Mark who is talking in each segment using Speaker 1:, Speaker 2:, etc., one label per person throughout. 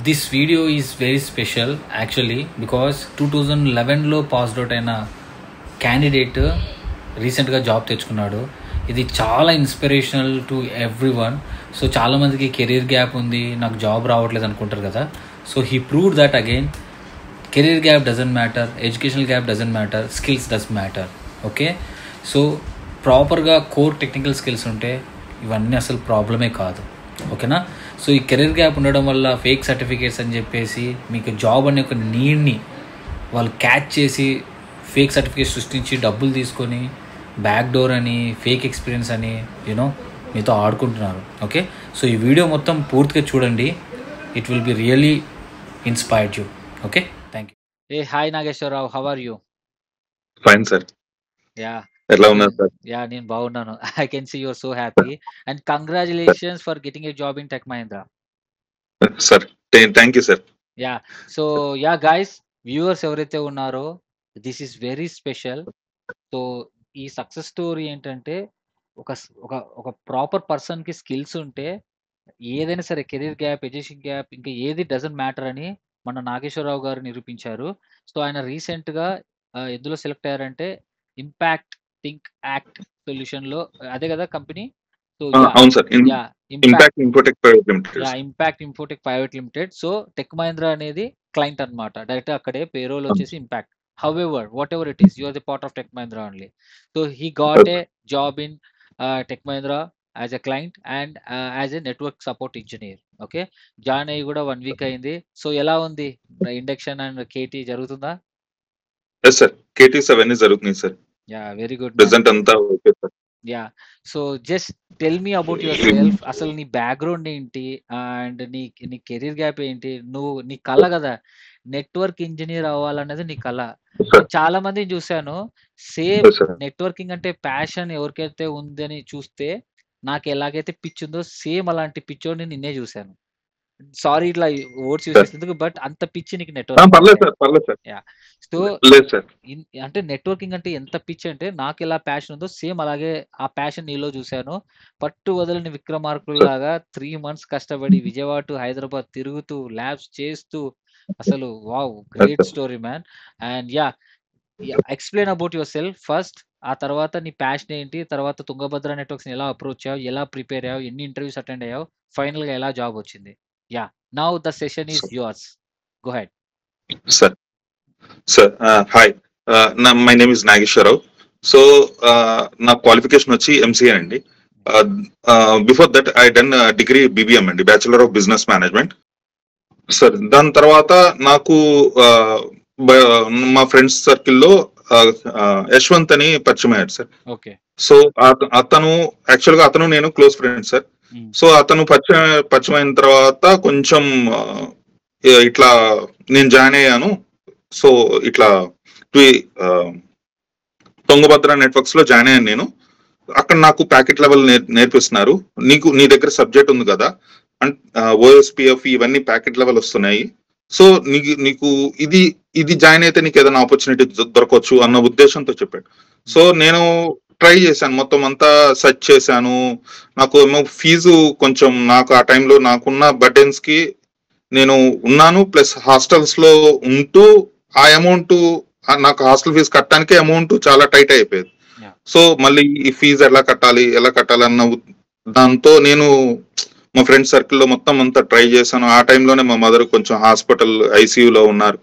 Speaker 1: This video is very special actually because 2011లో passed out అయిన candidate రీసెంట్గా job తెచ్చుకున్నాడు. ఇది చాలా inspirational to everyone. So చాలామందికి కెరీర్ గ్యాప్ ఉంది, నాకు జాబ్ రావట్లేదు అనుకుంటారు కదా. So he proved that again career gap doesn't matter, educational gap doesn't matter, skills does matter. Okay, so ప్రాపర్గా కోర్ టెక్నికల్ స్కిల్స్ ఉంటే ఇవన్నీ అసలు ప్రాబ్లమే కాదు. ఓకేనా. సో ఈ కెరీర్ గ్యాప్ ఉండడం వల్ల ఫేక్ సర్టిఫికేట్స్ అని చెప్పేసి మీకు జాబ్ అనే ఒక నీడ్ని వాళ్ళు క్యాచ్ చేసి ఫేక్ సర్టిఫికేట్స్ సృష్టించి డబ్బులు తీసుకొని బ్యాక్ డోర్ అని ఫేక్ ఎక్స్పీరియన్స్ అని మీతో ఆడుకుంటున్నారు. ఓకే, సో ఈ వీడియో మొత్తం పూర్తిగా చూడండి. It will be really inspired you. Okay, thank you. A hi Nageswararao, how are you?
Speaker 2: Fine sir.
Speaker 1: Yeah,
Speaker 2: ఎలా ఉన్నారు సార్?
Speaker 1: యా నేను బాగున్నాను. I can see you're so happy and congratulations for getting a job in Tech Mahindra.
Speaker 2: Sir thank you sir.
Speaker 1: Yeah, so yeah guys, viewers ఎవరైతే ఉన్నారో this is very special. So ఈ success story ఏంటంటే ఒక ఒక ఒక proper పర్సన్కి స్కిల్స్ ఉంటే ఏదైనా సరే కెరీర్ గ్యాప్, ఎడ్యుకేషన్ గ్యాప్, ఇంకా ఏది డజంట్ మ్యాటర్ అని మన నాగేశ్వరరావు గారు నిరూపించారు. సో ఆయన రీసెంట్గా ఎందులో సెలెక్ట్ అయ్యారంటే ఇంపాక్ట్ థింక్ యాక్ట్ సొల్యూషన్ లో, అదే కదా కంపెనీ. సో
Speaker 2: అవును sir, impact infotech private limited.
Speaker 1: Impact infotech private limited. So tech Mahindra అనేది క్లయింట్ అన్నమాట. డైరెక్ట్ అక్కడే పేరోల్ వచ్చేసి impact. However, whatever it is, you are the part of Tech Mahindra only. So he got a job in Tech Mahindra as a client and as a network support engineer. Okay, join అయ్యి కూడా 1 week అయింది. So ఎలా ఉంది induction and KT జరుగుతుందా?
Speaker 2: Yes sir, KTs అవన్నీ జరుగుతున్నాయి sir.
Speaker 1: Yeah, very good.
Speaker 2: Present అంతా okay sir.
Speaker 1: Yeah, so just tell me about yourself. అసలు నీ బ్యాక్గ్రౌండ్ ఏంటి అండ్ నీ కెరీర్ గ్యాప్ ఏంటి? నీ కళ కదా నెట్వర్క్ ఇంజనీర్ అవ్వాలనేది నీ కళ. చాలా మందిని చూశాను, సేమ్ నెట్వర్కింగ్ అంటే ప్యాషన్ ఎవరికైతే ఉందని చూస్తే నాకు ఎలాగైతే పిచ్ ఉందో సేమ్ అలాంటి పిచ్చోడిని నిన్నే చూశాను. సారీ ఇట్లా వర్డ్స్ యూజ్ చేసేందుకు, బట్ అంత పిచ్చి నీకు నెట్వర్కింగ్. సో అంటే నెట్వర్కింగ్ అంటే ఎంత పిచ్ అంటే నాకు ఎలా ప్యాషన్ ఉందో సేమ్ అలాగే ఆ ప్యాషన్ నీలో చూశాను. పట్టు వదలని విక్రమార్కుల్లాగా 3 months కష్టపడి విజయవాడ టు హైదరాబాద్ తిరుగుతూ ల్యాబ్స్ చేస్తూ అసలు wow, great story man. And yeah, explain about your self first. ఆ తర్వాత నీ ప్యాషన్ ఏంటి, తర్వాత తుంగభద్ర నెట్వర్క్స్ ఎలా అప్రోచ్ అయ్యావు, ఎలా ప్రిపేర్ అయ్యావు, ఎన్ని ఇంటర్వ్యూస్ అటెండ్ అయ్యావు, ఫైనల్ గా ఎలా జాబ్ వచ్చింది. Yeah, now the session is yours. Go ahead.
Speaker 2: Sir hi, my name is Nageswararao. So నా క్వాలిఫికేషన్ వచ్చి ఎంసీఏ అండి. Before that I done degree BBM అండి, bachelor of business management. Sir దాని తర్వాత నాకు మా ఫ్రెండ్స్ సర్కిల్లో యశ్వంత్ అని పరిచయం అయ్యాడు సార్. సో అతను యాక్చువల్గా అతను నేను క్లోజ్ ఫ్రెండ్ సార్. సో అతను పరిచయం అయిన తర్వాత కొంచెం ఇట్లా నేను జాయిన్ అయ్యాను. సో ఇట్లా తుంగభద్ర నెట్వర్క్స్ లో జాయిన్ అయ్యాను నేను. అక్కడ నాకు ప్యాకెట్ లెవెల్ నేర్పిస్తున్నారు. నీ దగ్గర సబ్జెక్ట్ ఉంది కదా, ఓఎస్పిఎఫ్ ఇవన్నీ ప్యాకెట్ లెవెల్ వస్తున్నాయి. సో నీకు ఇది జాయిన్ అయితే నీకు ఏదైనా ఆపర్చునిటీ దొరకవచ్చు అన్న ఉద్దేశంతో చెప్పాడు. సో నేను ట్రై చేశాను, మొత్తం అంతా సెర్చ్ చేశాను. నాకు ఏమో ఫీజు కొంచెం, నాకు ఆ టైంలో నాకున్న బర్డెన్స్ కి నేను ఉన్నాను, ప్లస్ హాస్టల్స్ లో ఉంటూ ఆ అమౌంట్, నాకు హాస్టల్ ఫీజు కట్టడానికే అమౌంట్ చాలా టైట్ అయిపోయేది. సో మళ్ళీ ఈ ఫీజు ఎలా కట్టాలి అన్న దాంతో నేను మా ఫ్రెండ్ సర్కిల్లో మొత్తం అంతా ట్రై చేశాను. ఆ టైంలోనే మా మదర్ కొంచెం హాస్పిటల్ ఐసీయూలో ఉన్నారు.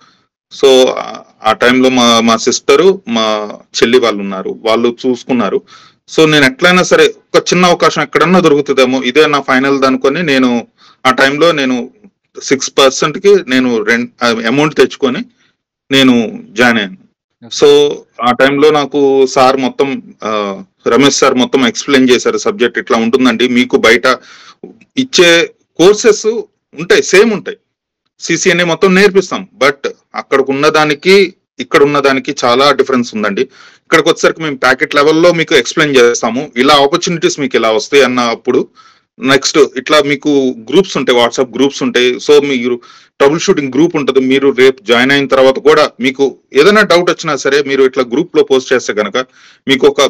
Speaker 2: సో ఆ టైంలో మా సిస్టరు, మా చెల్లి వాళ్ళు ఉన్నారు, వాళ్ళు చూసుకున్నారు. సో నేను ఎట్లయినా సరే ఒక చిన్న అవకాశం ఎక్కడన్నా దొరుకుతుందేమో, ఇదే నా ఫైనల్ అనుకొని నేను ఆ టైంలో నేను 6% కి నేను అమౌంట్ తెచ్చుకొని నేను జాయిన్ అయ్యాను. సో ఆ టైంలో నాకు సార్ మొత్తం, రమేష్ సార్ మొత్తం ఎక్స్ప్లెయిన్ చేశారు, సబ్జెక్ట్ ఇట్లా ఉంటుందండి, మీకు బయట ఇచ్చే కోర్సెస్ ఉంటాయి, సేమ్ ఉంటాయి, సిసిఎన్ఏ మొత్తం నేర్పిస్తాం, బట్ అక్కడికి ఉన్నదానికి ఇక్కడ ఉన్నదానికి చాలా డిఫరెన్స్ ఉందండి. ఇక్కడికి వచ్చేసరికి మేము ప్యాకెట్ లెవెల్లో మీకు ఎక్స్ప్లెయిన్ చేస్తాము, ఇలా ఆపర్చునిటీస్ మీకు ఇలా వస్తాయి అన్నప్పుడు నెక్స్ట్ ఇట్లా మీకు గ్రూప్స్ ఉంటాయి, వాట్సాప్ గ్రూప్స్ ఉంటాయి. సో మీరు ట్రబుల్ షూటింగ్ గ్రూప్ ఉంటుంది. మీరు రేపు జాయిన్ అయిన తర్వాత కూడా మీకు ఏదైనా డౌట్ వచ్చినా సరే మీరు ఇట్లా గ్రూప్ లో పోస్ట్ చేస్తే కనుక మీకు ఒక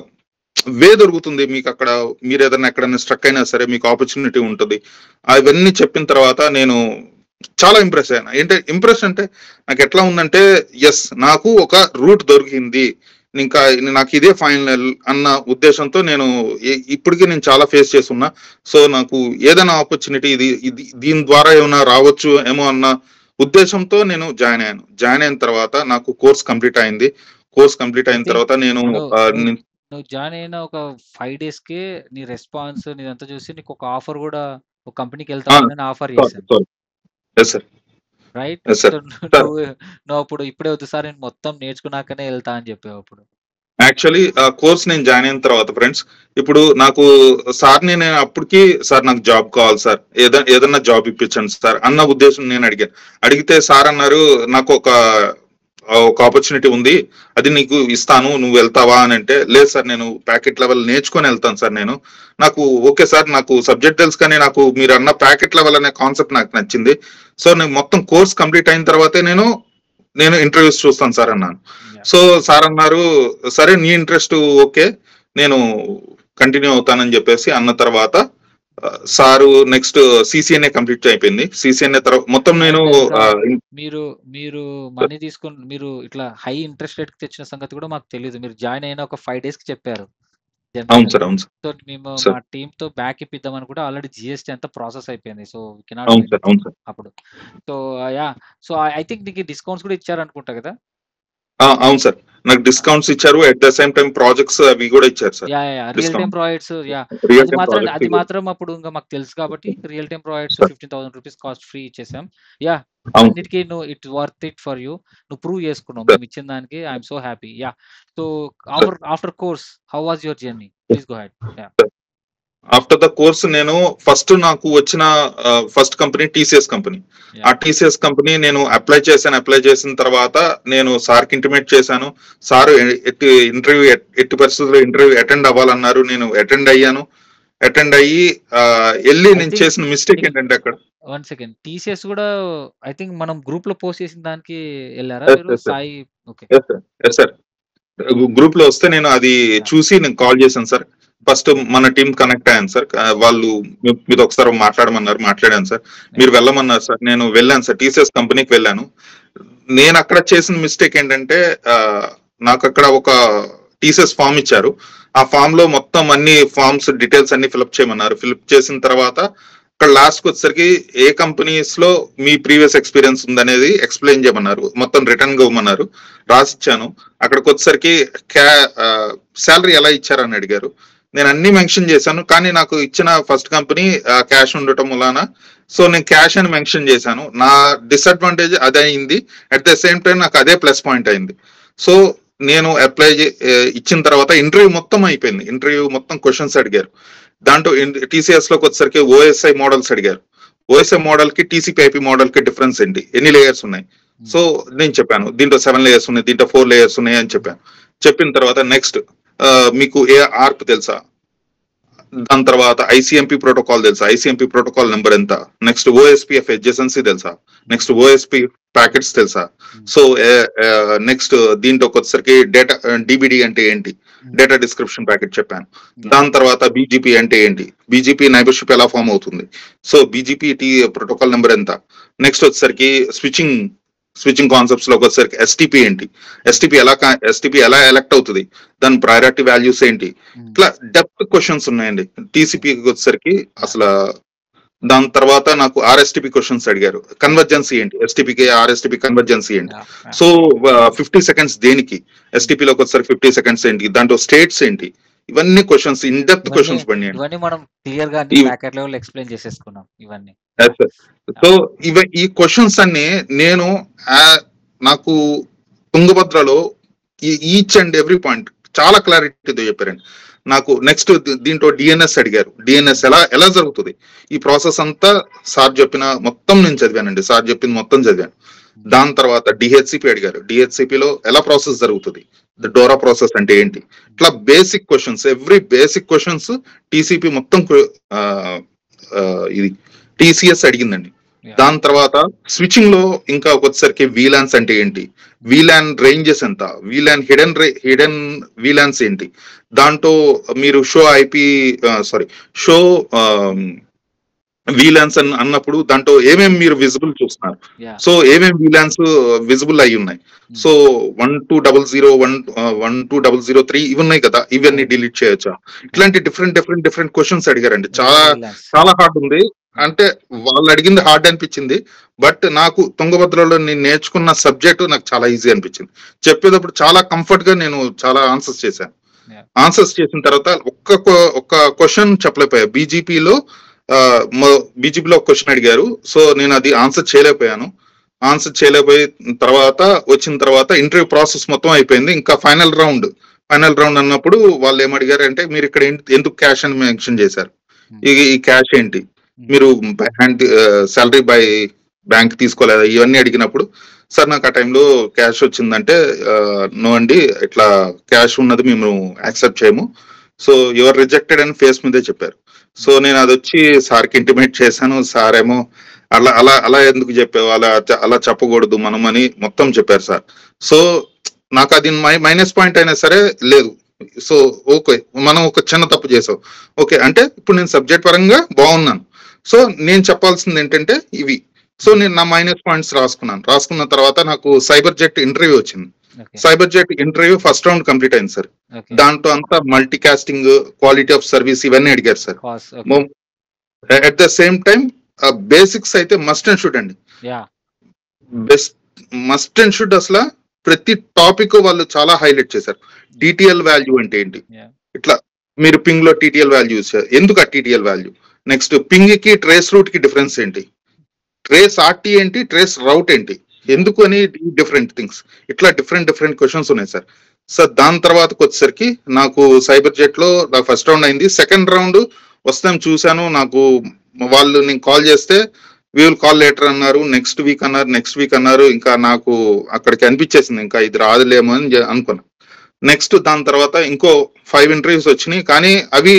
Speaker 2: వే దొరుకుతుంది. మీకు అక్కడ మీరు ఏదైనా ఎక్కడైనా స్ట్రక్ అయినా సరే మీకు ఆపర్చునిటీ ఉంటుంది. అవన్నీ చెప్పిన తర్వాత నేను చాలా ఇంప్రెస్ అయ్యాను. ఇంప్రెస్ అంటే నాకు ఎట్లా ఉందంటే, ఎస్ నాకు ఒక రూట్ దొరికింది, ఇంకా నాకు ఇదే ఫైనల్ అన్న ఉద్దేశంతో నేను ఇప్పటికీ నేను చాలా ఫేస్ చేస్తున్నా. సో నాకు ఏదైనా ఆపర్చునిటీ ఇది దీని ద్వారా ఏమైనా రావచ్చు ఏమో అన్న ఉద్దేశంతో నేను జాయిన్ అయిన తర్వాత నాకు కోర్స్ కంప్లీట్ అయింది. కోర్స్ కంప్లీట్ అయిన తర్వాత నేను
Speaker 1: నువ్వు జాయిన్ అయిన ఒక 5 డేస్‌కే నీ రెస్పాన్స్ నీదంతా చూసి నీకు ఒక ఆఫర్ కూడా ఒక కంపెనీకి వెళ్తామని ఆఫర్ చేశాను. రైట్? సో నువ్వు అప్పుడు ఇప్పుడే వద్దు సార్ నేను మొత్తం నేర్చుకున్నాకనే వెళ్తా అని చెప్పావు అప్పుడు.
Speaker 2: యాక్చువల్లీ ఆ కోర్స్ నేను జాయిన్ అయిన తర్వాత ఫ్రెండ్స్, ఇప్పుడు నాకు సార్ని నేను అప్పటికి సార్ నాకు జాబ్ కావాలి సార్, ఏదన్నా జాబ్ ఇప్పించండి సార్ అన్న ఉద్దేశం నేను అడిగితే సార్ అన్నారు నాకు ఒక ఆపర్చునిటీ ఉంది, అది నీకు ఇస్తాను, నువ్వు వెళ్తావా అని అంటే, లేదు సార్ నేను ప్యాకెట్ లెవెల్ నేర్చుకొని వెళ్తాను సార్. నాకు ఓకే సార్, నాకు సబ్జెక్ట్ తెలుసు కానీ నాకు మీరు అన్న ప్యాకెట్ లెవెల్ అనే కాన్సెప్ట్ నాకు నచ్చింది. సో నేను మొత్తం కోర్స్ కంప్లీట్ అయిన తర్వాతే నేను ఇంటర్వ్యూస్ చూస్తాను సార్ అన్నాను. సో సార్ అన్నారు సరే నీ ఇంట్రెస్ట్ ఓకే, నేను కంటిన్యూ అవుతానని చెప్పేసి అన్న తర్వాత సారు నెక్స్ట్ సిసిఎన్ఏ కంప్లీట్ అయిపోయింది. సిసిఎన్ఏ తర్వాత మొత్తం నేను
Speaker 1: మీరు మనీ తీసుకుని మీరు ఇట్లా హై ఇంట్రెస్ట్ రేట్ తెచ్చిన సంగతి కూడా మాకు తెలియదు. మీరు జాయిన్ అయిన ఒక 5 డేస్ కి చెప్పారు.
Speaker 2: అవును సార్, అవును సార్.
Speaker 1: సో మేము మా టీమ్ తో బ్యాక్ ఇప్పిద్దామని కూడా ఆల్రెడీ జిఎస్టీ అంతా ప్రాసెస్ అయిపోయింది. సో అప్పుడు సో సో ఐ థింక్ నీకు డిస్కౌంట్స్ కూడా ఇచ్చారు అనుకుంటా కదా?
Speaker 2: అవును సార్, నాకు డిస్కౌంట్స్ ఇచ్చారు, at the same time projects అవి కూడా ఇచ్చారు సార్.
Speaker 1: రియల్ టైం ప్రాజెక్ట్స్ అది మాత్రం అప్పుడు ఇంకా మాకు తెలుసు కాబట్టి real time projects 15,000 rupees cost free ఇచ్చేసాం. అన్నిటికీ నువ్వు it's worth it for you, నువ్వు ప్రూవ్ చేసుకున్నావు మేము ఇచ్చిన దానికి. I'm so happy. So after course how was your journey? Please go head.
Speaker 2: After the course నేను నాకు వచ్చిన ఫస్ట్ కంపెనీ టీసీఎస్ కంపెనీ. ఆ టీసీఎస్ కంపెనీ నేను అప్లై చేసిన తర్వాత నేను సార్కి ఇంటిమేట్ చేశాను. సార్ ఎట్టి పరిస్థితుల్లో ఇంటర్వ్యూ అటెండ్ అవ్వాలన్నారు. నేను అటెండ్ అయ్యి వెళ్ళి నేను చేసిన మిస్టేక్ ఏంటంటే అక్కడ
Speaker 1: 1 సెకండ్ టీసీఎస్ కూడా ఐ థింక్ మనం గ్రూప్ లో పోస్ట్ చేసిన దానికి వెళ్ళారా మీరు? సాయి
Speaker 2: సార్ గ్రూప్ లో వస్తే నేను అది చూసి నేను కాల్ చేశాను సార్. ఫస్ట్ మన టీం కనెక్ట్ అయ్యాను సార్. వాళ్ళు మీతో ఒకసారి మాట్లాడాను సార్. మీరు వెళ్ళమన్నారు సార్, నేను వెళ్ళాను సార్, టీసీఎస్ కంపెనీకి వెళ్ళాను. నేను అక్కడ చేసిన మిస్టేక్ ఏంటంటే నాకు అక్కడ ఒక టీసీఎస్ ఫామ్ ఇచ్చారు. ఆ ఫామ్ లో మొత్తం అన్ని ఫామ్స్ డీటెయిల్స్ అన్ని ఫిల్అప్ చేయమన్నారు. ఫిల్అప్ చేసిన తర్వాత అక్కడ లాస్ట్ వచ్చేసరికి ఏ కంపెనీస్ లో మీ ప్రీవియస్ ఎక్స్పీరియన్స్ ఉందనేది ఎక్స్ప్లెయిన్ చేయమన్నారు. మొత్తం రిటర్న్ గా ఇవ్వమన్నారు. రాసిచ్చాను. అక్కడికి వచ్చేసరికి శాలరీ ఎలా ఇచ్చారని అడిగారు. నేను అన్ని మెన్షన్ చేశాను, కానీ నాకు ఇచ్చిన ఫస్ట్ కంపెనీ క్యాష్ ఉండటం వలన సో నేను క్యాష్ అని మెన్షన్ చేశాను. నా డిసడ్వాంటేజ్ అదే అయింది. అట్ ద సేమ్ టైం నాకు అదే ప్లస్ పాయింట్ అయింది. సో నేను అప్లై ఇచ్చిన తర్వాత ఇంటర్వ్యూ మొత్తం అయిపోయింది. ఇంటర్వ్యూ మొత్తం క్వశ్చన్స్ అడిగారు. దాంట్లో టీసీఎస్ లోకి వచ్చేసరికి ఓఎస్ఐ మోడల్స్ అడిగారు. ఓఎస్ఐ మోడల్ కి టీసీపీ ఐపీ మోడల్ కి డిఫరెన్స్ ఏంటి, ఎన్ని లేయర్స్ ఉన్నాయి. సో నేను చెప్పాను దీంట్లో 7 లేయర్స్ ఉన్నాయి, దీంట్లో 4 లేయర్స్ ఉన్నాయి అని చెప్పాను. చెప్పిన తర్వాత నెక్స్ట్ మీకు ఏ ఆర్ప్ తెలుసా, దాని తర్వాత ఐసిఎంపి ప్రోటోకాల్ తెలుసా, ఐసిఎంపి ప్రోటోకాల్ నెంబర్ ఎంత, నెక్స్ట్ ఓఎస్పిఎఫ్ ఎడ్జెసెన్సీ తెలుసా, నెక్స్ట్ ఓఎస్పి ప్యాకెట్స్ తెలుసా. సో నెక్స్ట్ దీంట్లో వచ్చేసరికి డేటా డిబిడి అంటే ఏంటి, డేటా డిస్క్రిప్షన్ ప్యాకెట్ చెప్పాను. దాని తర్వాత బీజీపీ అంటే ఏంటి, బీజీపీ నైబర్షిప్ ఎలా ఫామ్ అవుతుంది, సో బీజీపీ ప్రోటోకాల్ నెంబర్ ఎంత. నెక్స్ట్ వచ్చేసరికి స్విచ్చింగ్ కాన్సెప్ట్స్ లోకి వచ్చేసరికి ఎస్టీపీ ఏంటి, ఎస్టీపీ ఎలా ఎలక్ట్ అవుతుంది, దాని ప్రయారిటీ వాల్యూస్ ఏంటి, ఇట్లా డెప్త్ క్వశ్చన్స్ ఉన్నాయండి. టీసీపీకి వచ్చేసరికి అసలు. దాని తర్వాత నాకు ఆర్ఎస్టీపీ క్వశ్చన్స్ అడిగారు. కన్వర్జెన్సీ ఏంటి, ఎస్టీపీకి ఆర్ఎస్టీపీ కన్వర్జెన్సీ ఏంటి. సో 50 సెకండ్స్ దేనికి, ఎస్టీపీలోకి వచ్చేసరికి 50 సెకండ్స్ ఏంటి, దాంట్లో స్టేట్స్ ఏంటి, ఇవన్నీ క్వశ్చన్స్ ఇన్ డెప్త్ క్వశ్చన్స్ పడినాయి.
Speaker 1: ఇవన్నీ మనం క్లియర్ గా ప్యాకెట్ లెవెల్ ఎక్స్ప్లెయిన్ చేసేసుకున్నాం ఇవన్నీ.
Speaker 2: సో ఈ క్వశ్చన్స్ అన్ని నేను నాకు తుంగభద్రలో ఈచ్ అండ్ ఎవ్రీ పాయింట్ చాలా క్లారిటీతో చెప్పారండి నాకు. నెక్స్ట్ దీంట్లో డిఎన్ఎస్ అడిగారు. డిఎన్ఎస్ ఎలా జరుగుతుంది, ఈ ప్రాసెస్ అంతా సార్ చెప్పిన మొత్తం నేను చదివానండి. సార్ చెప్పింది మొత్తం చదివాను. దాని తర్వాత డిహెచ్సిపి అడిగారు. డిహెచ్సిపిలో ఎలా ప్రాసెస్ జరుగుతుంది, డోరా ప్రాసెస్ అంటే ఏంటి, ఇట్లా basic questions, every basic questions TCP మొత్తం ఇది టీసీఎస్ అడిగిందండి. దాని తర్వాత స్విచ్చింగ్ లో ఇంకా వచ్చేసరికి వీలాన్స్ అంటే ఏంటి, వీలాన్ రేంజెస్ ఎంత, వీలాన్ హిడెన్ వీలాన్స్ ఏంటి, దాంట్లో మీరు షో వీలాన్స్ అన్నప్పుడు దాంట్లో ఏమేమి మీరు విజిబుల్ చూస్తున్నారు,
Speaker 1: యా
Speaker 2: సో ఏమేమి వీలాన్స్ విజిబుల్ అయి ఉన్నాయి, సో 1200 1203 ఇవి ఉన్నాయి కదా, ఇవన్నీ డిలీట్ చేయొచ్చా, ఇట్లాంటి డిఫరెంట్ క్వశ్చన్స్ అడిగారండి. చాలా
Speaker 1: వీలాన్స్
Speaker 2: చాలా హార్డ్ ఉంది. అంటే వాళ్ళు అడిగింది హార్డ్ అనిపించింది, బట్ నాకు తుంగభద్రలో నేను నేర్చుకున్న సబ్జెక్ట్ నాకు చాలా ఈజీ అనిపించింది. చెప్పేటప్పుడు చాలా కంఫర్ట్ గా నేను చాలా ఆన్సర్స్ చేశాను. ఆన్సర్స్ చేసిన తర్వాత ఒక్క క్వశ్చన్ చెప్పలేకపోయా. బీజేపీలో ఒక క్వశ్చన్ అడిగారు, సో నేను అది ఆన్సర్ చేయలేకపోయాను. ఆన్సర్ చేయలేకపోయిన తర్వాత వచ్చిన తర్వాత ఇంటర్వ్యూ ప్రాసెస్ మొత్తం అయిపోయింది. ఇంకా ఫైనల్ రౌండ్ అన్నప్పుడు వాళ్ళు ఏమడిగారు అంటే, మీరు ఇక్కడ ఎందుకు క్యాష్ అని మెన్షన్ చేశారు, ఈ క్యాష్ ఏంటి, మీరు హ్యాండ్ సాలరీ బై బ్యాంక్ తీసుకోలేదా, ఇవన్నీ అడిగినప్పుడు సార్ నాకు ఆ టైంలో క్యాష్ వచ్చిందంటే, నో అండి ఇట్లా క్యాష్ ఉన్నది మేము యాక్సెప్ట్ చేయము, సో యువర్ రిజెక్టెడ్ అని ఫేస్ మీదే చెప్పారు. సో నేను అది వచ్చి సార్కి ఇంటిమేట్ చేశాను. సార్ ఏమో అలా అలా అలా ఎందుకు చెప్పావు, అలా చెప్పకూడదు మనం అని మొత్తం చెప్పారు సార్. సో నాకు అది మైనస్ పాయింట్ అయినా సరే లేదు. సో ఓకే, మనం ఒక చిన్న తప్పు చేసాం, ఓకే అంటే ఇప్పుడు నేను సబ్జెక్ట్ పరంగా బాగున్నాను, సో నేను చెప్పాల్సింది ఏంటంటే ఇవి. సో నేను నా మైనస్ పాయింట్స్ రాసుకున్న తర్వాత నాకు సైబర్ జెట్ ఇంటర్వ్యూ వచ్చింది. Cyber jet interview first round complete అయింది సార్. దాంట్లో అంతా multicasting, quality of service ఇవన్నీ అడిగారు sir. At the same time basics అయితే మస్ట్ అండ్ షుడ్ అండి, మస్ట్ అండ్ షుడ్. అసలు ప్రతి టాపిక్ వాళ్ళు చాలా హైలైట్ చేశారు. టీటీఎల్ వాల్యూ అంటే ఏంటి, ఇట్లా మీరు పింగ్ లో టీటీఎల్ వాల్యూ ఎందుకు, ఆ టీటీఎల్ వాల్యూ, నెక్స్ట్ పింగ్ కి ట్రేస్ రూట్ కి డిఫరెన్స్ ఏంటి, ట్రేస్ ఆర్టీ ఏంటి, ట్రేస్ రౌట్ ఏంటి, ఎందుకు అని డిఫరెంట్ థింగ్స్, ఇట్లా డిఫరెంట్ క్వశ్చన్స్ ఉన్నాయి సార్. సార్ దాని తర్వాతకి వచ్చేసరికి నాకు సైబర్ జెట్ లో నాకు ఫస్ట్ రౌండ్ అయింది. సెకండ్ రౌండ్ వస్తాం చూశాను, నాకు వాళ్ళు నేను కాల్ చేస్తే వీ విల్ కాల్ లేటర్ అన్నారు, నెక్స్ట్ వీక్ అన్నారు. ఇంకా నాకు అక్కడికి అనిపించేసింది ఇంకా ఇది రాదులేమో అని అనుకున్నా. నెక్స్ట్ దాని తర్వాత ఇంకో 5 ఇంటర్వ్యూస్ వచ్చినాయి, కానీ అవి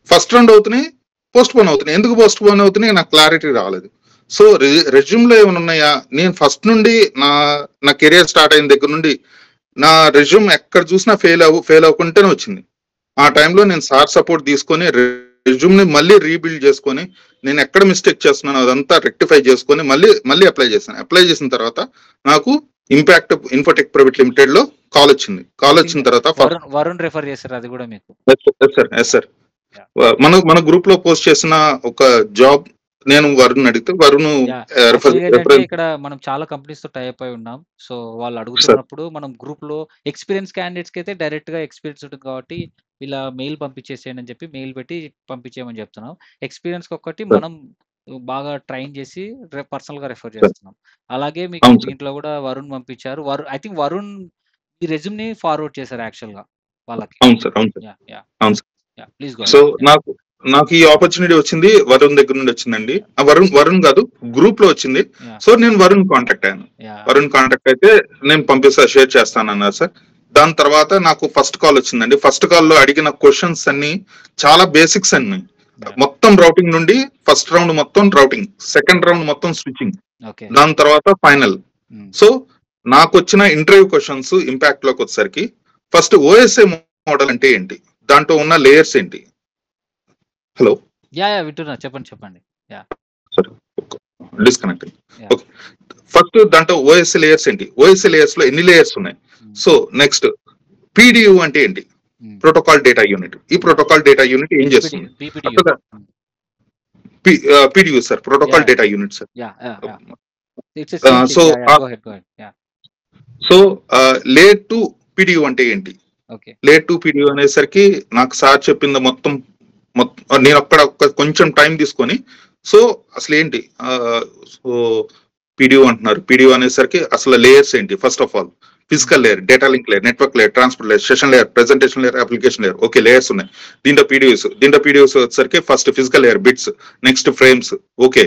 Speaker 2: ఫస్ట్ రౌండ్ అవుతున్నాయి, పోస్ట్ పోన్ అవుతున్నాయి. ఎందుకు పోస్ట్ పోన్ అవుతున్నాయి నాకు క్లారిటీ రాలేదు. సో రెజ్యూమ్ లో ఏమైనా ఉన్నాయా, నేను ఫస్ట్ నుండి నా కెరియర్ స్టార్ట్ అయిన దగ్గర నుండి నా రెజ్యూమ్ ఎక్కడ చూసినా ఫెయిల్ అవ్వకుంటేనే వచ్చింది. ఆ టైంలో నేను సార్ సపోర్ట్ తీసుకొని రెజ్యూమ్ ని మళ్ళీ రీబిల్డ్ చేసుకొని, నేను ఎక్కడ మిస్టేక్ చేస్తున్నాను అదంతా రెక్టిఫై చేసుకొని మళ్ళీ అప్లై చేశాను. అప్లై చేసిన తర్వాత నాకు ఇంపాక్ట్ ఇన్ఫోటెక్ ప్రైవేట్ లిమిటెడ్ లో కాల్ వచ్చిన తర్వాత
Speaker 1: వరుణ్ రెఫర్ చేశారు అది కూడా మీకు?
Speaker 2: Yes sir. మన గ్రూప్ లో పోస్ట్ చేసిన ఒక జాబ్ నేను వరుణ్ అడిగితే వరుణ్
Speaker 1: ఇక్కడ మనం చాలా కంపెనీస్ తో టైప్ అయి ఉన్నాం. సో వాళ్ళు అడుగుతున్నప్పుడు మనం గ్రూప్ లో ఎక్స్పీరియన్స్ క్యాండిడేట్స్ కి అయితే డైరెక్ట్ గా ఎక్స్పీరియన్స్ ఉంటుంది కాబట్టి ఇలా మెయిల్ పంపించేసేయండి అని చెప్పి మెయిల్ పెట్టి పంపించేయమని చెప్తున్నాం. ఎక్స్పీరియన్స్ ఒక్కటి మనం బాగా ట్రైన్ చేసి పర్సనల్ గా రెఫర్ చేస్తున్నాం. అలాగే మీకు దీంట్లో కూడా వరుణ్ పంపించారు. ఐ థింక్ వరుణ్ ఈ రెజ్యూమ్ ని ఫార్వర్డ్ చేశారు యాక్చువల్ గా వాళ్ళకి. Please go.
Speaker 2: సో నాకు ఈ ఆపర్చునిటీ వచ్చింది వరుణ్ దగ్గర నుండి వచ్చిందండి. వరుణ్ కాదు, గ్రూప్ లో వచ్చింది. సో నేను వరుణ్ కాంటాక్ట్ అయ్యాను. వరుణ్ కాంటాక్ట్ అయితే నేను షేర్ చేస్తానన్నారు సార్. దాని తర్వాత నాకు ఫస్ట్ కాల్ వచ్చిందండి. ఫస్ట్ కాల్ లో అడిగిన క్వశ్చన్స్ అన్ని చాలా బేసిక్స్ అన్ని, మొత్తం రౌటింగ్ నుండి ఫస్ట్ రౌండ్ మొత్తం రౌటింగ్, సెకండ్ రౌండ్ మొత్తం స్విచ్చింగ్, దాని తర్వాత ఫైనల్. సో నాకు వచ్చిన ఇంటర్వ్యూ క్వశ్చన్స్ ఇంపాక్ట్ లోకి వచ్చేసరికి ఫస్ట్ ఓఎస్ఏ మోడల్ అంటే ఏంటి, దాంట్లో ఉన్న లేయర్స్ ఏంటి. హలో
Speaker 1: వింటున్నా, చెప్పండి.
Speaker 2: డిస్కనెక్టింగ్. ఓకే, ఫస్ట్ దాంట్లో ఓఎస్ఏ లేయర్స్ ఏంటి, ఓఎస్ఏ లేయర్స్ లో ఎన్ని లేయర్స్ ఉన్నాయి. సో నెక్స్ట్ పీడియు అంటే ఏంటి, ప్రోటోకాల్ డేటా యూనిట్. ఈ ప్రోటోకాల్ డేటా యూనిట్ ఏం చేస్తుంది, PDU sir, protocol data unit sir. So layer 2 PDU అంటే ఏంటి, లేయర్ 2 పీడియు అనేసరికి నాకు సార్ చెప్పింది మొత్తం నేను అక్కడ కొంచెం టైం తీసుకొని, సో అసలు ఏంటి, సో పీడియు అంటున్నారు, పీడియు అనేసరికి అసలు లేయర్స్ ఏంటి. First of all physical layer, data link layer, network layer, transport layer, session layer, presentation layer, application layer. Okay, layers ఉన్నాయి. దీంట్లో పీడియూస్ వచ్చేసరికి first physical layer bits, next frames. Okay,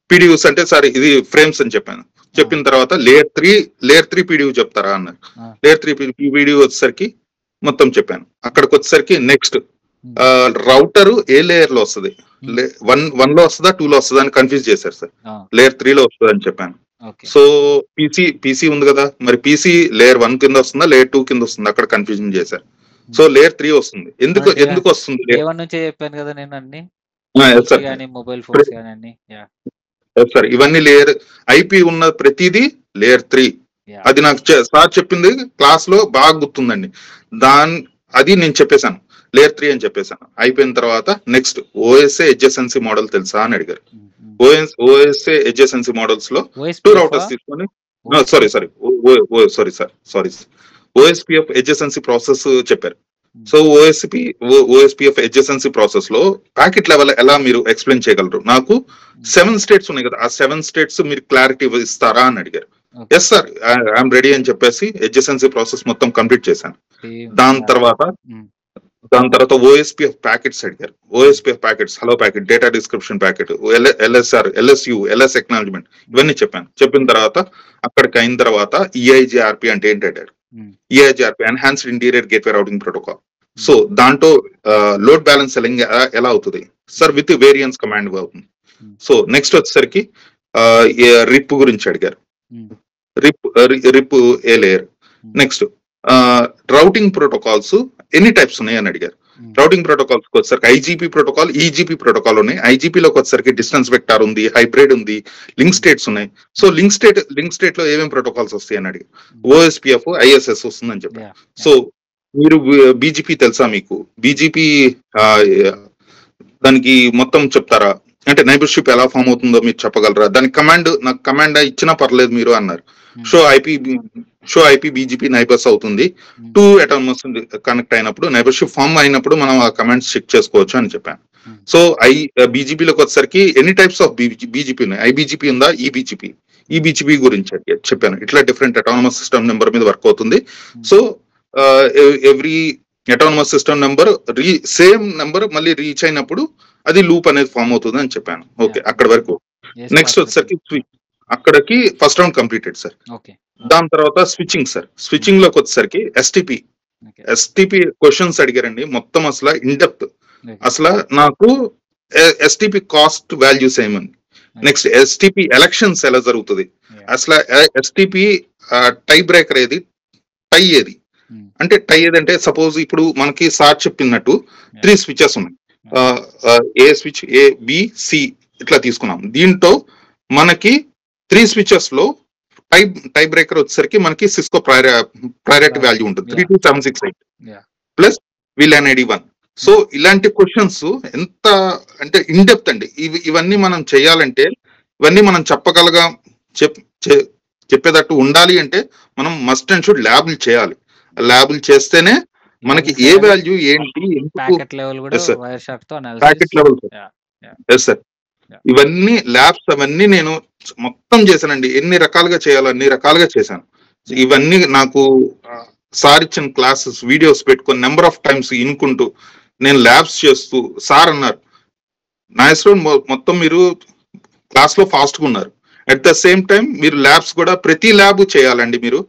Speaker 2: PDUs అంటే sir ఇది frames అని చెప్పాను. చెప్పిన తర్వాత layer 3 పీడియూ చెప్తారా అన్నారు. లేయర్ 3 పీడియూ వచ్చేసరికి మొత్తం చెప్పాను. అక్కడికి వచ్చేసరికి నెక్స్ట్ రౌటర్ ఏ లేయర్ లో వస్తుంది, 1 లో వస్తుందా 2 లో వస్తుందా అని కన్ఫ్యూజ్ చేశారు సార్. లేయర్ 3 లో వస్తుంది అని చెప్పాను. సో పీసీ ఉంది కదా, మరి పీసీ లేయర్ 1 కింద వస్తుందా లేయర్ 2 కింద వస్తుందా, అక్కడ కన్ఫ్యూజన్ చేశారు. సో లేయర్ 3 వస్తుంది. ఎందుకు వస్తుంది,
Speaker 1: చెప్పాను కదా నేను అన్ని.
Speaker 2: Yes
Speaker 1: 2G
Speaker 2: sir.
Speaker 1: గాని, మొబైల్ ఫోన్స్ గాని అన్ని. యాహ్!
Speaker 2: Yes sir. ఇవన్నీ లేయర్ ఐపీ ఉన్న ప్రతిదీ లేయర్ 3.
Speaker 1: యాహ్!
Speaker 2: అది నాకు సార్ చెప్పింది క్లాస్ లో బాగా గుర్తుందండి. అది నేను చెప్పేశాను. లేయర్ 3 అని చెప్పేశాను. అయిపోయిన తర్వాత నెక్స్ట్ ఓఎస్ఏ ఎడ్జెసెన్సీ మోడల్ తెలుసా అని అడిగారు.
Speaker 1: హ్మ్. హ్మ్.
Speaker 2: ఓఎస్ఏ ఎడ్జెసెన్సీ మోడల్స్ లో 2
Speaker 1: ఓఎస్‌పీఎఫా?
Speaker 2: రౌటర్స్ తీసుకొని sorry
Speaker 1: OSPF.
Speaker 2: Sorry sorry OSPF adjacency process చెప్పారు.
Speaker 1: Hmm.
Speaker 2: So OSPF adjacency process లో ప్యాకెట్ లెవెల్ ఎలా మీరు ఎక్స్ప్లెయిన్ చేయగలరు? నాకు
Speaker 1: హ్మ్.
Speaker 2: 7 స్టేట్స్ ఉన్నాయి కదా, ఆ 7 స్టేట్స్ మీరు క్లారిటీ ఇస్తారా అని అడిగారు.
Speaker 1: Okay.
Speaker 2: Yes sir, I'm ready అని చెప్పేసి ఎడ్జెసెన్సీ ప్రాసెస్ మొత్తం కంప్లీట్ చేశాను.
Speaker 1: సేమ్.
Speaker 2: దాని
Speaker 1: యాహ్!
Speaker 2: తర్వాత
Speaker 1: హ్మ్.
Speaker 2: ఓఎస్పిఎఫ్ ప్యాకెట్స్ అడిగారు.
Speaker 1: Hmm.
Speaker 2: OSPF packets, hello packet, data description packet, LSR, LSU, LS acknowledgement,
Speaker 1: hmm.
Speaker 2: ఇవన్నీ చెప్పాను. చెప్పిన
Speaker 1: హ్మ్.
Speaker 2: తర్వాత అక్కడికి అయిన తర్వాత ఈఐజిఆర్పి అంటే ఏంటి అడిగారు.
Speaker 1: Hmm.
Speaker 2: EIGRP enhanced interior gateway routing protocol.
Speaker 1: Hmm.
Speaker 2: So దాంట్లో లోడ్ బ్యాలెన్స్ సెల్లింగ్ ఎలా అవుతుంది సార్?
Speaker 1: హ్మ్.
Speaker 2: విత్ వేరియన్స్ కమాండ్ అవుతుంది.
Speaker 1: హ్మ్.
Speaker 2: సో నెక్స్ట్ వచ్చేసరికి రిప్ గురించి అడిగారు.
Speaker 1: హ్మ్.
Speaker 2: రిప్ ఏ లేయర్.
Speaker 1: హ్మ్.
Speaker 2: నెక్స్ట్ రౌటింగ్ ప్రోటోకాల్స్ ఎన్ని టైప్స్ ఉన్నాయి అని అడిగారు.
Speaker 1: హ్మ్.
Speaker 2: రౌటింగ్ ప్రోటోకాల్స్ వచ్చేసరికి ఐజీపీ ప్రోటోకాల్, ఈజీపీ ప్రోటోకాల్ ఉన్నాయి. ఐజీపీలోకి వచ్చేసరికి డిస్టెన్స్ వెక్టార్ ఉంది, హైబ్రిడ్ ఉంది, లింక్
Speaker 1: హ్మ్.
Speaker 2: స్టేట్స్ ఉన్నాయి. సో
Speaker 1: హ్మ్.
Speaker 2: లింక్ స్టేట్ లో ఏమేమి ప్రోటోకాల్స్ వస్తాయి అని అడిగారు.
Speaker 1: హ్మ్.
Speaker 2: ఓఎస్పిఎఫ్, ఐఎస్ఎస్ వస్తుందని చెప్పారు.
Speaker 1: యాహ్!
Speaker 2: So
Speaker 1: yeah!
Speaker 2: మీరు బీజీపీ తెలుసా మీకు? బీజీపీ దానికి మొత్తం చెప్తారా? అంటే నైబర్షిప్ ఎలా ఫామ్ అవుతుందో మీరు చెప్పగలరా? దానికి నాకు కమాండ్ ఇచ్చినా పర్లేదు మీరు అన్నారు.
Speaker 1: హ్మ్.
Speaker 2: షో ఐపీ బీజీపీ నైబర్స్ అవుతుంది.
Speaker 1: హ్మ్.
Speaker 2: 2 అటానమస్ కనెక్ట్ అయినప్పుడు నైబర్షిప్ ఫామ్ అయినప్పుడు మనం ఆ కమాండ్స్ చెక్ చేసుకోవచ్చు అని చెప్పాను.
Speaker 1: హ్మ్.
Speaker 2: సో బీజీపీలోకి వచ్చేసరికి ఎన్ని టైప్స్ ఆఫ్ బీజీపీ ఉన్నాయి? ఐబీజీపీ ఉందా, ఈబీజీపీ?
Speaker 1: హ్మ్.
Speaker 2: ఈబీజీపీ గురించి చెప్పాను. ఇట్లా డిఫరెంట్ అటానమస్ సిస్టమ్ నెంబర్ మీద వర్క్ అవుతుంది.
Speaker 1: హ్మ్.
Speaker 2: So every autonomous system number same number మళ్ళీ రీచ్ అయినప్పుడు అది లూప్ అనేది ఫామ్ అవుతుంది అని చెప్పాను. Okay,
Speaker 1: yeah!
Speaker 2: అక్కడ వరకు.
Speaker 1: యెస్
Speaker 2: నెక్స్ట్
Speaker 1: పార్ట్
Speaker 2: వచ్చేసరికి
Speaker 1: చెప్పింది.
Speaker 2: అక్కడికి first round completed sir.
Speaker 1: Okay.
Speaker 2: దాని తర్వాత స్విచ్చింగ్ సార్.
Speaker 1: హ్మ్.
Speaker 2: స్విచ్చింగ్ లోకి వచ్చేసరికి
Speaker 1: ఓకే.
Speaker 2: ఎస్టిపి క్వశ్చన్స్ అడిగారండి. మొత్తం అసలు ఇన్ డెప్త్.
Speaker 1: ఓకే.
Speaker 2: అసలు నాకు ఎస్టిపి కాస్ట్ వాల్యూస్ ఏమని,
Speaker 1: ఓకే.
Speaker 2: నెక్స్ట్ ఎస్టిపి ఎలక్షన్స్ ఎలా జరుగుతుంది,
Speaker 1: యాహ్!
Speaker 2: అసలు ఎస్టిపి టై బ్రేకర్ ఏది, టై ఏది
Speaker 1: హ్మ్.
Speaker 2: అంటే, టై ఏదంటే సపోజ్ ఇప్పుడు మనకి సార్ చెప్పినట్టు
Speaker 1: యాహ్!
Speaker 2: 3 స్విచెస్ ఉన్నాయి.
Speaker 1: Yeah!
Speaker 2: A switch, A B C ఇట్లా తీసుకున్నాం. దీంట్లో మనకి 3 స్విచెస్ లో టై టై బ్రేకర్ వచ్చేసరికి మనకి సిస్కో ప్రయారిటీ వాల్యూ ఉంటుంది,
Speaker 1: యాహ్!
Speaker 2: 32768
Speaker 1: యాహ్!
Speaker 2: ప్లస్ విఎల్ఎన్ఐడి 1. సో
Speaker 1: హ్మ్.
Speaker 2: ఇలాంటి క్వశ్చన్స్ ఎంత అంటే ఇన్ డెప్త్ అండి. ఇవన్నీ
Speaker 1: హ్మ్.
Speaker 2: మనం చేయాలంటే, ఇవన్నీ మనం చెప్- చె- చెప్పేటట్టు ఉండాలి అంటే మనం మస్ట్ అండ్ షుడ్ ల్యాబ్లు చేయాలి. ల్యాబ్లు చేస్తేనే మనకి
Speaker 1: ల్యాబులు
Speaker 2: ఏ
Speaker 1: చేయాలి.
Speaker 2: వాల్యూ ఏంటి, ఎందుకు.
Speaker 1: ప్యాకెట్ లెవెల్ గూడా
Speaker 2: ఎస్ సార్,
Speaker 1: వైర్ షార్ట్‌తో analysis.
Speaker 2: Packet level.
Speaker 1: Yeah! Yeah!
Speaker 2: Yes sir,
Speaker 1: yeah!
Speaker 2: ఇవన్నీ ల్యాబ్స్ అవన్నీ నేను మొత్తం చేశానండి. ఎన్ని రకాలుగా చేయాలో అన్ని రకాలుగా చేశాను. So
Speaker 1: yeah!
Speaker 2: ఇవన్నీ నాకు సార్ ఇచ్చిన క్లాసెస్ వీడియోస్ పెట్టుకొని నెంబర్ ఆఫ్ టైమ్స్ ఇనుకుంటూ నేను ల్యాబ్స్ చేస్తూ, సార్ అన్నారు నాగేశ్వరం మొత్తం మీరు క్లాస్ లో ఫాస్ట్ గా ఉన్నారు, అట్ ద సేమ్ టైం మీరు ల్యాబ్స్ కూడా ప్రతి ల్యాబ్ చేయాలండి. మీరు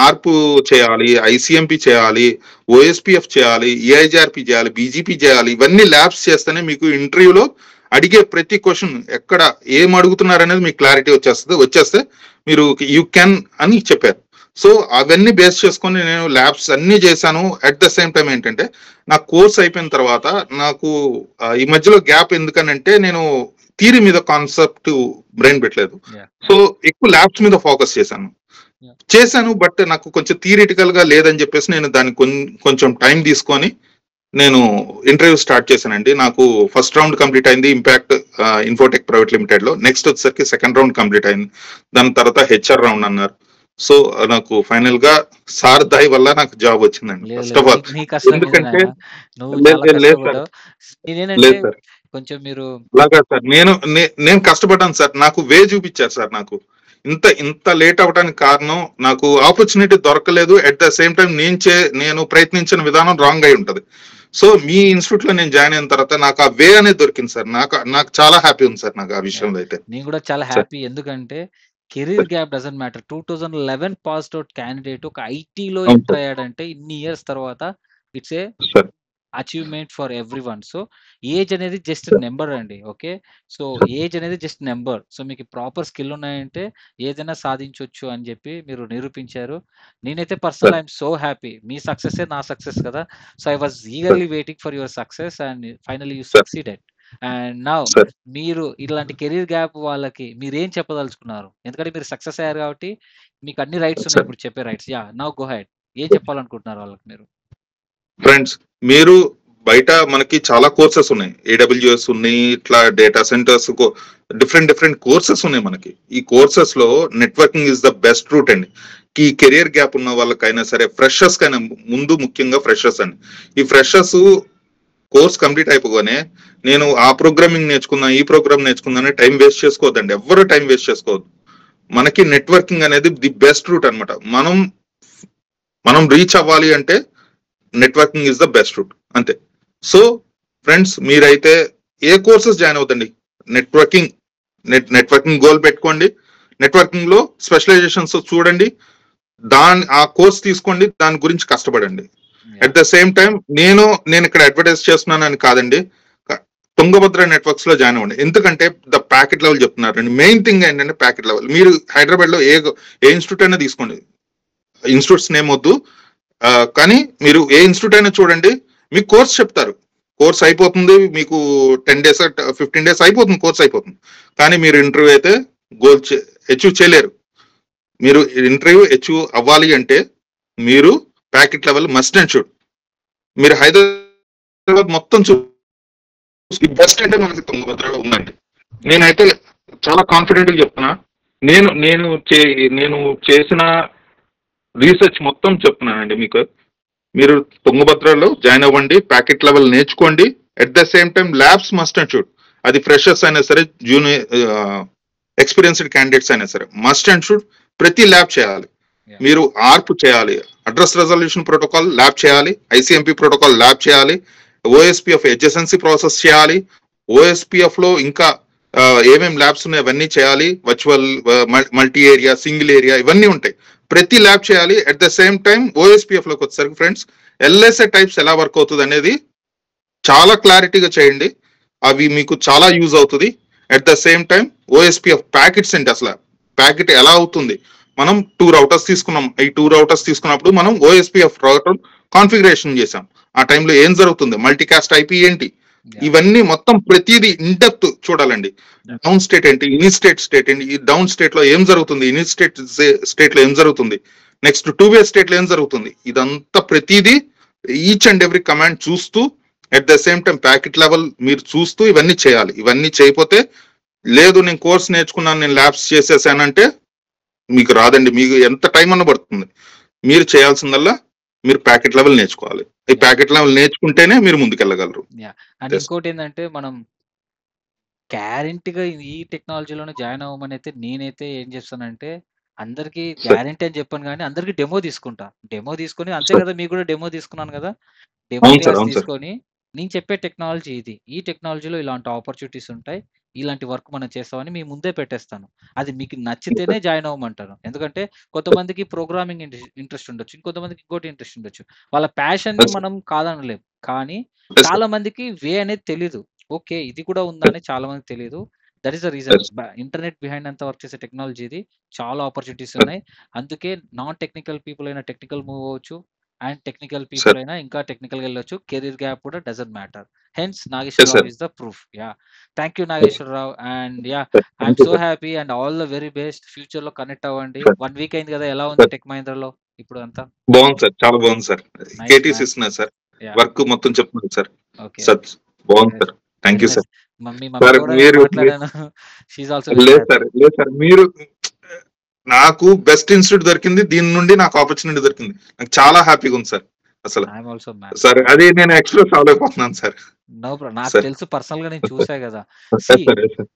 Speaker 2: ఆర్ప్ చేయాలి, ఐసిఎంపి చేయాలి, ఓఎస్పిఎఫ్ చేయాలి, ఏఐజిఆర్పి చేయాలి, బీజీపీ చేయాలి. ఇవన్నీ ల్యాబ్స్ చేస్తేనే మీకు ఇంటర్వ్యూలో అడిగే ప్రతి క్వశ్చన్ ఎక్కడ ఏం అడుగుతున్నారు అనేది మీకు క్లారిటీ వచ్చేస్తే మీరు యూ కెన్ అని చెప్పారు. సో అవన్నీ బేస్ చేసుకొని నేను ల్యాబ్స్ అన్ని చేశాను. అట్ ద సేమ్ టైం ఏంటంటే నా కోర్స్ అయిపోయిన తర్వాత నాకు ఈ మధ్యలో గ్యాప్ ఎందుకనంటే నేను థియరీ మీద కాన్సెప్ట్ బ్రెయిన్ పెట్టలేదు.
Speaker 1: యాహ్!
Speaker 2: సో ఎక్కువ ల్యాబ్స్ మీద ఫోకస్
Speaker 1: యాహ్!
Speaker 2: చేశాను. బట్ నాకు కొంచెం థియరిటికల్ గా లేదని చెప్పేసి నేను దానికి కొంచెం టైం తీసుకొని నేను ఇంటర్వ్యూ స్టార్ట్ చేశానండి. నాకు ఫస్ట్ రౌండ్ కంప్లీట్ అయింది ఇంపాక్ట్ ఇన్ఫోటెక్ ప్రైవేట్ లిమిటెడ్ లో. నెక్స్ట్ వచ్చేసరికి సెకండ్ రౌండ్ కంప్లీట్ అయింది. దాని తర్వాత హెచ్ఆర్ రౌండ్ అన్నారు. సో నాకు ఫైనల్ గా సార్ దయ వల్ల నాకు జాబ్ వచ్చిందండి
Speaker 1: లేదు.
Speaker 2: ఫస్ట్
Speaker 1: లేదు.
Speaker 2: Of all.
Speaker 1: నీ కష్టం నీదే
Speaker 2: ఎందుకంటే
Speaker 1: నాయన. నువ్వు
Speaker 2: లేదు
Speaker 1: చాలా
Speaker 2: లేదు లేదు సార్,
Speaker 1: కష్టపడ్డావు. నేనేంటంటే
Speaker 2: లేదు సార్,
Speaker 1: కొంచెం మీరు
Speaker 2: అలాగా సార్. నేను కష్టపడ్డాను సార్. నాకు వే చూపించారు సార్. నాకు ఇంత ఇంత లేట్ అవడానికి కారణం నాకు ఆపర్చునిటీ దొరకలేదు. అట్ ద సేమ్ టైం నేను ప్రయత్నించిన విధానం రాంగ్ అయి ఉంటది. సో మీ ఇన్స్టిట్యూట్ లో నేను జాయిన్ అయిన తర్వాత నాకు ఆ వే అనేది దొరికింది సార్. నాకు చాలా హ్యాపీ ఉంది సార్ నాకు ఆ
Speaker 1: యాహ్!
Speaker 2: విషయంలో అయితే.
Speaker 1: నేను గూడా చాలా
Speaker 2: సార్
Speaker 1: హ్యాపీ. ఎందుకంటే career
Speaker 2: sir
Speaker 1: gap doesn't matter. 2011 passed out candidate ఒక ఐటీలో
Speaker 2: అవును
Speaker 1: ఎంటర్
Speaker 2: సార్.
Speaker 1: అయ్యాడంటే ఇన్ని ఇయర్స్ తర్వాత it's a
Speaker 2: sir
Speaker 1: achievement for everyone. So, age అనేది జస్ట్
Speaker 2: సార్
Speaker 1: నంబర్ అండి. ఓకే. సో, ఏజ్ అనేది జస్ట్ నంబర్. సో, మీకు ప్రాపర్ స్కిల్ ఉన్నాయంటే ఏదైనా సాధించొచ్చు అని జెప్పి మీరు నిరూపించారు. నేనైతే personal
Speaker 2: sir
Speaker 1: I am so happy. మీ సక్సెస్సే నా సక్సెస్ కదా! So, I was
Speaker 2: sir
Speaker 1: eagerly waiting for your success and finally you
Speaker 2: sir
Speaker 1: succeeded. And now
Speaker 2: sir
Speaker 1: మీరు ఇలాంటి కెరీర్ గ్యాప్ వాళ్ళకి మీరేం చెప్పదలుచుకున్నారు? ఎందుకంటే మీరు సక్సెస్ అయ్యారు కాబట్టి మీకు అన్ని రైట్స్ ఉన్నాయి
Speaker 2: సార్
Speaker 1: ఇప్పుడు చెప్పే రైట్స్. Now go head. ఏం చెప్పాలనుకుంటున్నారు వాళ్ళకి మీరు?
Speaker 2: ఫ్రెండ్స్, మీరు బయట మనకి చాలా కోర్సెస్ ఉన్నాయి, ఏడబ్ల్యూఎస్ ఉన్నాయి, ఇట్లా data centres, different different courses ఉన్నాయి మనకి. ఈ కోర్సెస్ లో networking is the best route అండి. ఈ కెరియర్ గ్యాప్ ఉన్న వాళ్ళకైనా సరే, ఫ్రెషర్స్ కైనా, ముందు ముఖ్యంగా ఫ్రెషర్స్ అండి. ఈ ఫ్రెషర్స్ కోర్స్ కంప్లీట్ అయిపోగానే నేను ఆ ప్రోగ్రామింగ్ నేర్చుకున్నా, ఈ ప్రోగ్రామ్ నేర్చుకున్నా టైం వేస్ట్ చేసుకోవద్దండి. ఎవరు టైం వేస్ట్ చేసుకోవద్దు. మనకి నెట్వర్కింగ్ అనేది ది బెస్ట్ రూట్ అనమాట. మనం మనం రీచ్ అవ్వాలి అంటే networking is the best route, అంతే. సో ఫ్రెండ్స్, మీరైతే ఏ కోర్సెస్ జాయిన్ అవుతండి, నెట్వర్కింగ్ నెట్వర్కింగ్ గోల్ పెట్టుకోండి. నెట్వర్కింగ్ లో స్పెషలైజేషన్స్ చూడండి, ఆ కోర్స్ తీసుకోండి, దాని గురించి కష్టపడండి.
Speaker 1: Yeah
Speaker 2: at the same time నేను ఇక్కడ అడ్వర్టైజ్ చేస్తున్నానని కాదండి, తుంగభద్ర నెట్వర్క్స్ లో జాయిన్ అవ్వండి. ఎందుకంటే ద ప్యాకెట్ లెవెల్ చెప్తున్నారండి. మెయిన్ థింగ్ ఏంటంటే ప్యాకెట్ లెవెల్. మీరు హైదరాబాద్ లో ఏ ఇన్స్టిట్యూట్ అయినా తీసుకోండి, ఇన్స్టిట్యూట్స్ నేమ్ వద్దు, కానీ మీరు ఏ ఇన్స్టిట్యూట్ అయినా చూడండి, మీకు కోర్స్ చెప్తారు. కోర్స్ అయిపోతుంది మీకు 10 days 15 days అయిపోతుంది, కోర్స్ అయిపోతుంది. కానీ మీరు ఇంటర్వ్యూ అయితే గోల్ అచీవ్ చేయలేరు. మీరు ఇంటర్వ్యూ అచీవ్ అవ్వాలి అంటే మీరు packet level must and should. మీరు హైదరాబాద్ మొత్తం బెస్ట్ అంటే మనకి తుంగభద్రలో ఉందండి. నేనైతే చాలా కాన్ఫిడెంట్ గా చెప్తున్నా. నేను నేను నేను చేసిన రీసెర్చ్ మొత్తం చెప్తున్నానండి మీకు. మీరు తుంగభద్రలో జాయిన్ అవ్వండి, ప్యాకెట్ లెవెల్ నేర్చుకోండి. At the same time labs must and should. అది ఫ్రెషర్స్ అయినా సరే, జూనియర్ ఎక్స్పీరియన్స్డ్ క్యాండిడేట్స్ అయినా సరే, మస్ట్ అండ్ షుడ్ ప్రతి ల్యాబ్ చేయాలి.
Speaker 1: యా
Speaker 2: మీరు ఆర్ప్ చేయాలి, అడ్రస్ రెజల్యూషన్ ప్రోటోకాల్ ల్యాబ్ చేయాలి, ఐసిఎంపి ప్రోటోకాల్ ల్యాబ్ చేయాలి, ఓఎస్పిఎఫ్ ఎడ్జెసెన్సీ ప్రాసెస్ చేయాలి, ఓఎస్పిఎఫ్ లో ఇంకా ఏమేమి ల్యాబ్స్ ఉన్నాయి అవన్నీ చేయాలి, virtual, multi area, single area, ఇవన్నీ ఉంటాయి. ప్రతి ల్యాబ్ చేయాలి. అట్ ద సేమ్ టైం ఓఎస్పిఎఫ్ లోకి వచ్చేసరికి ఫ్రెండ్స్, ఎల్ఎస్ఏ టైప్స్ ఎలా వర్క్ అవుతుంది అనేది చాలా క్లారిటీగా చేయండి. అవి మీకు చాలా యూజ్ అవుతుంది. At the same time OSPF packets అంటే అసలు ప్యాకెట్ ఎలా అవుతుంది. మనం 2 రౌటర్స్ తీసుకున్నాం. ఈ 2 రౌటర్స్ తీసుకున్నప్పుడు మనం ఓఎస్పిఎఫ్ రౌటర్ కాన్ఫిగరేషన్ చేసాం. ఆ టైంలో ఏం జరుగుతుంది, మల్టీకాస్ట్ ఐపీ ఏంటి,
Speaker 1: యా
Speaker 2: ఇవన్నీ మొత్తం ప్రతిదీ ఇన్ డెప్త్ చూడాలండి. డౌన్ స్టేట్ ఏంటి, ఇన్ స్టేట్ ఏంటి, ఈ డౌన్ స్టేట్ లో ఏం జరుగుతుంది, ఇన్ స్టేట్ లో ఏం జరుగుతుంది, నెక్స్ట్ 2-way స్టేట్ లో ఏం జరుగుతుంది, ఇదంతా ప్రతిదీ ఈచ్ అండ్ ఎవ్రీ కమాండ్ చూస్తూ, at the same time packet level మీరు చూస్తూ ఇవన్నీ చేయాలి. ఇవన్నీ చేయకపోతే, లేదు నేను కోర్స్ నేర్చుకున్నాను, నేను ల్యాబ్స్ చేసేసానంటే మీకు రాదండి. మీకు ఎంత టైం అన్న పడుతుంది. మీరు చేయాల్సిందల్లా మీరు ప్యాకెట్ లెవెల్ నేర్చుకోవాలి. ఈ
Speaker 1: యా
Speaker 2: ప్యాకెట్ లెవెల్ నేర్చుకుంటేనే మీరు ముందుకెళ్ళగలరు.
Speaker 1: యా అండ్ ఇంకోటి ఏంటంటే మనం గ్యారంటీగా ఈ టెక్నాలజీలోనే జాయిన్ అవ్వమని అయితే నేనైతే ఏం చేస్తానంటే అందరికి గ్యారంటీ అని చెప్పాను కానీ అందరికి డెమో తీసుకుంటా. డెమో తీసుకొని అంతే కదా, మీకు కూడా డెమో తీసుకున్నాను కదా. డెమో
Speaker 2: అవును సార్,
Speaker 1: క్లాస్
Speaker 2: అవును సార్.
Speaker 1: తీసుకొని నేను చెప్పే టెక్నాలజీ ఇది, ఈ టెక్నాలజీలో ఇలాంటి ఆపర్చునిటీస్ ఉంటాయి, ఇలాంటి వర్క్ మనం చేస్తామని మీ ముందే పెట్టేస్తాను. అది మీకు నచ్చితేనే జాయిన్ అవ్వమంటాను. ఎందుకంటే కొంతమందికి ప్రోగ్రామింగ్ ఇంట్రెస్ట్ ఉండొచ్చు, ఇంకొంతమందికి ఇంకోటి ఇంట్రెస్ట్ ఉండొచ్చు. వాళ్ళ ప్యాషన్ ని మనం కాదనలేం. కానీ చాలా మందికి వే అనేది తెలీదు. ఓకే, ఇది కూడా ఉందా అని చాలా మందికి తెలీదు. That is the reason. Internet behind అంతా వర్క్ చేసే టెక్నాలజీ ఇది. చాలా ఆపర్చునిటీస్ ఉన్నాయి. అందుకే నాన్ టెక్నికల్ పీపుల్ అయినా టెక్నికల్ మూవ్ అవ్వచ్చు, అండ్ టెక్నికల్ పీపుల్ అయినా ఇంకా టెక్నికల్ గా వెళ్ళొచ్చు. కెరీర్ గ్యాప్ కూడా doesn't matter. Hence Nageswararao is the proof. Thank you Nageswararao. And I'm so happy and all the very best. Future లో కనెక్ట్ అవ్వండి. 1 week అయింది కదా, ఎలా ఉంది టెక్ మహీంద్రాలో ఇప్పుడు అంతా?
Speaker 2: బాగుంది సార్, చాలా బాగుంది సార్.
Speaker 1: నైస్
Speaker 2: కేటీస్
Speaker 1: మ్యాన్.
Speaker 2: ఇస్తున్నారు సార్,
Speaker 1: యా
Speaker 2: వర్క్ మొత్తం చెప్తున్నారు సార్.
Speaker 1: ఓకే,
Speaker 2: సార్ బాగుంది
Speaker 1: very
Speaker 2: sir, thank
Speaker 1: very
Speaker 2: you
Speaker 1: nice.
Speaker 2: Sir.
Speaker 1: మమ్మీతో
Speaker 2: సార్
Speaker 1: కూడా నేను
Speaker 2: మీరు
Speaker 1: మాట్లాడాను. షీఈ్ ఆల్సో వెరీ
Speaker 2: లేదు
Speaker 1: హ్యాపీ.
Speaker 2: సార్, లేదు సార్, మీరు నాకు బెస్ట్ ఇన్స్టిట్యూట్ దొరికింది, దీని నుండి నాకు ఆపర్చునిటీ దొరికింది. నాకు చాలా హ్యాపీగా ఉంది సార్ అసలు.
Speaker 1: I'm also man.
Speaker 2: సార్ అది నేను ఎక్స్ప్రెస్ అవ్వలేకపోతున్నాను సార్.
Speaker 1: No problem. నాకు
Speaker 2: సార్
Speaker 1: తెలుసు, పర్సనల్ గా నేను చూసా కదా. సి
Speaker 2: సార్ సార్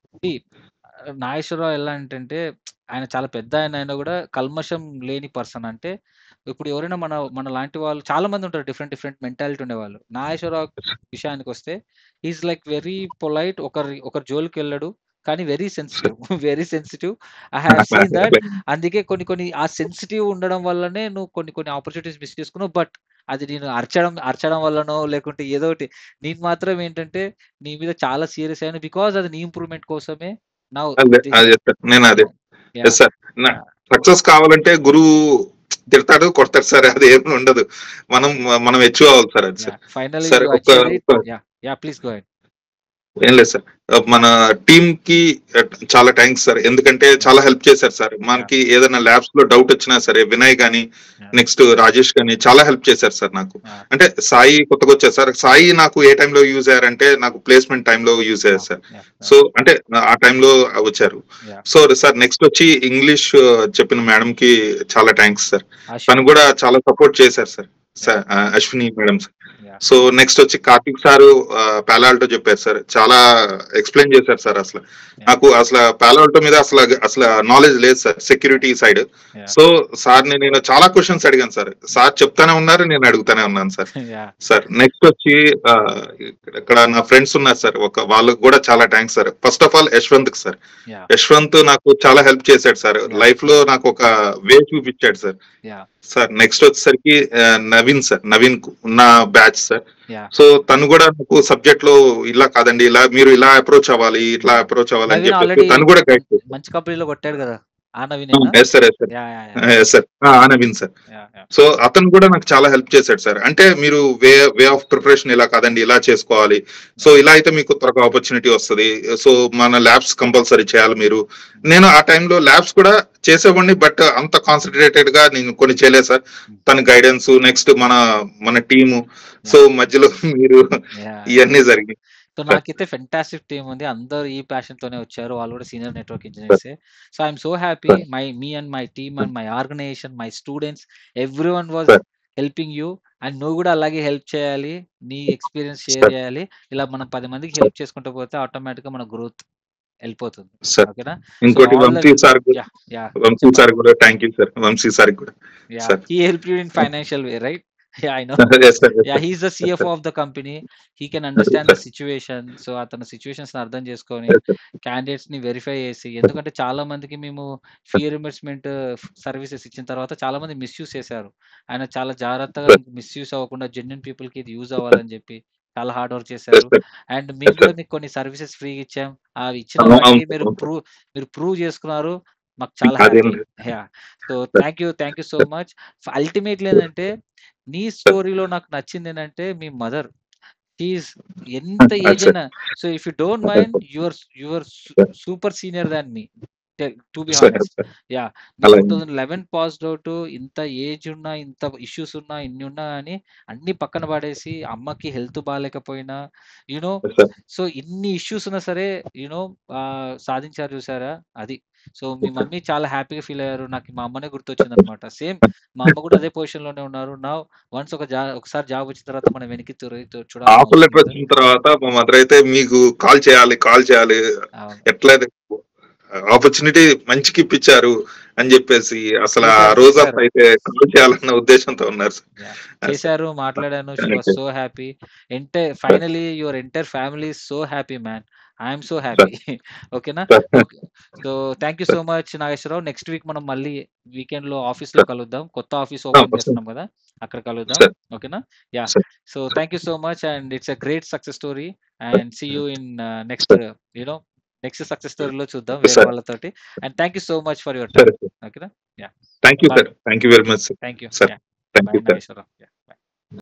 Speaker 1: నాగేశ్వరరావు ఎలా అంటే ఆయన చాలా పెద్ద ఆయన అయినా కూడా కల్మషం లేని పర్సన్. అంటే ఇప్పుడు ఎవరైనా మన మన లాంటి వాళ్ళు చాలా మంది ఉంటారు, డిఫరెంట్ డిఫరెంట్ మెంటాలిటీ ఉండేవాళ్ళు. నాగేశ్వరరావు విషయానికి వస్తే ఈజ్ లైక్ వెరీ పొలైట్. ఒకరి జోలికి వెళ్ళడు, కానీ very sensitive. Very sensitive. I have seen that. అందుకే కొన్ని కొన్ని ఆ సెన్సిటివ్ ఉండడం వల్లనే నువ్వు కొన్ని కొన్ని ఆపర్చునిటీస్ మిస్ చేసుకున్నావు. బట్ అది నేను అరచడం వల్లనో లేకుంటే ఏదో ఒకటి, నేను మాత్రం ఏంటంటే నీ మీద చాలా సీరియస్ అయ్యాను. బికాజ్ అది నీ ఇంప్రూవ్మెంట్ కోసమే. నౌ
Speaker 2: అదే
Speaker 1: దిస్
Speaker 2: అదే సార్, నేను అదే
Speaker 1: యా
Speaker 2: సార్. సక్సెస్ కావాలంటే గురువు తిడతాడు, కొడతాడు సార్, అది ఏమి ఉండదు. మనం మనం అచీవ్ అవ్వాలి సార్. అది
Speaker 1: yeah
Speaker 2: sir.
Speaker 1: Finally
Speaker 2: sir
Speaker 1: you
Speaker 2: ఒక
Speaker 1: achieved it. Yeah please go ahead.
Speaker 2: ఏం లేదు సార్. మన టీమ్ కి చాలా థ్యాంక్స్ సార్. ఎందుకంటే చాలా హెల్ప్ చేశారు సార్. మనకి ఏదైనా ల్యాబ్స్ లో డౌట్ వచ్చినా సరే వినయ్ గాని, నెక్స్ట్ రాజేష్ గాని చాలా హెల్ప్ చేశారు సార్ నాకు. అంటే సాయి కొత్తగా వచ్చారు సార్. సాయి నాకు ఏ టైంలో యూజ్ అయ్యారంటే నాకు ప్లేస్మెంట్ టైంలో యూజ్ అయ్యారు సార్. సో అంటే ఆ టైంలో వచ్చారు. సో సార్ నెక్స్ట్ వచ్చి ఇంగ్లీష్ చెప్పిన మేడం కి చాలా థ్యాంక్స్ సార్. తను కూడా చాలా సపోర్ట్ చేశారు sir. Ashwini madam sir. So next వచ్చి కార్తిక్ సారు పాలాల్టో చెప్పారు సార్. చాలా ఎక్స్ప్లెయిన్ చేశారు సార్. అసలు నాకు అసలు పాలాల్టో మీద అసలు నాలెడ్జ్ లేదు సార్, సెక్యూరిటీ సైడ్. సో సార్ని నేను చాలా క్వశ్చన్స్ అడిగాను సార్. సార్ చెప్తానే ఉన్నారు, నేను అడుగుతానే ఉన్నాను సార్. సార్ నెక్స్ట్ వచ్చి ఇక్కడ నా ఫ్రెండ్స్ ఉన్నారు సార్, వాళ్ళకి కూడా చాలా thanks sir. First of all Yashwant sir. Yashwant నాకు చాలా హెల్ప్ చేశాడు సార్. లైఫ్ లో నాకు ఒక వే చూపించాడు సార్. సార్ నెక్స్ట్ వచ్చేసరికి నవీన్ సార్. నవీన్ నా బ్యాచ్ సార్. సో తను కూడా నాకు సబ్జెక్ట్ లో ఇలా కాదండి, ఇలా మీరు ఇలా అప్రోచ్ అవ్వాలి, ఇట్లా అప్రోచ్ అవ్వాలి అని చెప్పేసి తను కూడా గైడ్ చేశారు.
Speaker 1: మంచి కంపెనీలో కొట్టాడు కదా
Speaker 2: నవీన్ సార్. సో అతను కూడా నాకు చాలా హెల్ప్ చేశాడు సార్. అంటే మీరు వే ఆఫ్ ప్రిపరేషన్ ఇలా కాదండి, ఇలా చేసుకోవాలి, సో ఇలా అయితే మీకు త్వరగా ఆపర్చునిటీ వస్తుంది, సో మన ల్యాబ్స్ కంపల్సరీ చేయాలి మీరు. నేను ఆ టైంలో ల్యాబ్స్ కూడా చేసేవాడిని, బట్ అంత కాన్సన్ట్రేటెడ్ గా నేను కొన్ని చేయలేదు సార్. తన గైడెన్స్, నెక్స్ట్ మన టీము, సో మధ్యలో మీరు ఇవన్నీ జరిగింది.
Speaker 1: సో నాకైతే ఫెంటాస్టిక్ టీమ్ ఉంది. అందరూ ఈ ప్యాషన్ తోనే వచ్చారు. వాళ్ళు కూడా senior network engineers. So I'm so happy. Me and my team and my organisation, my students, everyone was helping you. And నువ్వు కూడా అలాగే హెల్ప్ చేయాలి, నీ ఎక్స్పీరియన్స్ షేర్ చేయాలి. ఇలా మనం 10 మందికి హెల్ప్ చేసుకుంటూ పోతే ఆటోమేటిక్ గా మన గ్రోత్ వెళ్ళిపోతుంది. ఓకేనా?
Speaker 2: ఇంకోటి వంశీ సార్ కూడా thank you sir. Vamsi sir కూడా
Speaker 1: he helped you in financial way, right? Yeah, I know. He's the CFO of the company. He can understand the situation. So అతని సిచ్యువేషన్స్ అర్థం చేసుకొని క్యాండిడేట్స్ ని వెరిఫై చేసి, ఎందుకంటే చాలా మందికి మేము ఫీ రియంబర్స్మెంట్ సర్వీసెస్ ఇచ్చిన తర్వాత చాలా మంది మిస్యూజ్ చేశారు. ఆయన చాలా జాగ్రత్తగా మిస్యూజ్ అవ్వకుండా జెన్యున్ పీపుల్ కి ఇది యూజ్ అవ్వాలని చెప్పి చాలా హార్డ్ వర్క్ చేశారు. అండ్ మేము కూడా మీకు కొన్ని సర్వీసెస్ ఫ్రీగా ఇచ్చాం. అవి ఇచ్చిన వాటికి మీరు ప్రూవ్ చేసుకున్నారు. మాకు చాలా happy. So thank you so much. Ultimately ఏంటంటే నీ స్టోరీలో నాకు నచ్చింది ఏంటంటే మీ మదర్, షీఈస్ ఎంత ఏజ్ అయినా, so if you don't mind you're super senior than me, to be honest. 2011 passed out. ఇంత ఏజ్ ఉన్నా, ఇంత ఇష్యూస్ ఉన్నా, ఇన్ని ఉన్నా అని అన్ని పక్కన పడేసి, అమ్మకి హెల్త్ బాగాలేకపోయినా యూనో, సో ఇన్ని ఇష్యూస్ ఉన్నా సరే యూనో సాధించారు చూసారా, అది. సో మీ మమ్మీ చాలా హ్యాపీగా ఫీల్ అయ్యారు. నాకు మా అమ్మనే గుర్తొచ్చింది అనమాట. సేమ్ మా అమ్మ కూడా అదే పొజిషన్ లోనే ఉన్నారు. నా వన్స్ ఒకసారి జాబ్ వచ్చిన తర్వాత మనం వెనక్కి
Speaker 2: చూడాలి తర్వాత మా మదర్ అయితే మీకు కాల్ చేయాలి ఎట్లయితే ఆపర్చునిటీ మంచికి ఇప్పించారు అని చెప్పేసి అసలు ఆ రోజు అయితే కాల్ చేయాలన్న ఉద్దేశంతో ఉన్నారు.
Speaker 1: చేశారు, మాట్లాడాను. She was so happy. Finally your entire family is so happy man. I'm so happy. ఓకేనా? So thank you so much Nageswararao. Next week మనం మళ్ళీ వీకెండ్ లో ఆఫీస్ లో కలుద్దాం. కొత్త ఆఫీస్ ఓపెన్ చేస్తున్నాం కదా, అక్కడ కలుద్దాం. ఓకేనా? Yeah. So thank you so much and it's a great success story and see you in next success స్టోరీలో చూద్దాం వేరే వాళ్ళతోటి. And thank you so much for your time. ఓకేనా? Yeah.
Speaker 2: Thank you sir. Thank you very much.
Speaker 1: Thank you.
Speaker 2: Sir.
Speaker 1: Bye Nageswararao.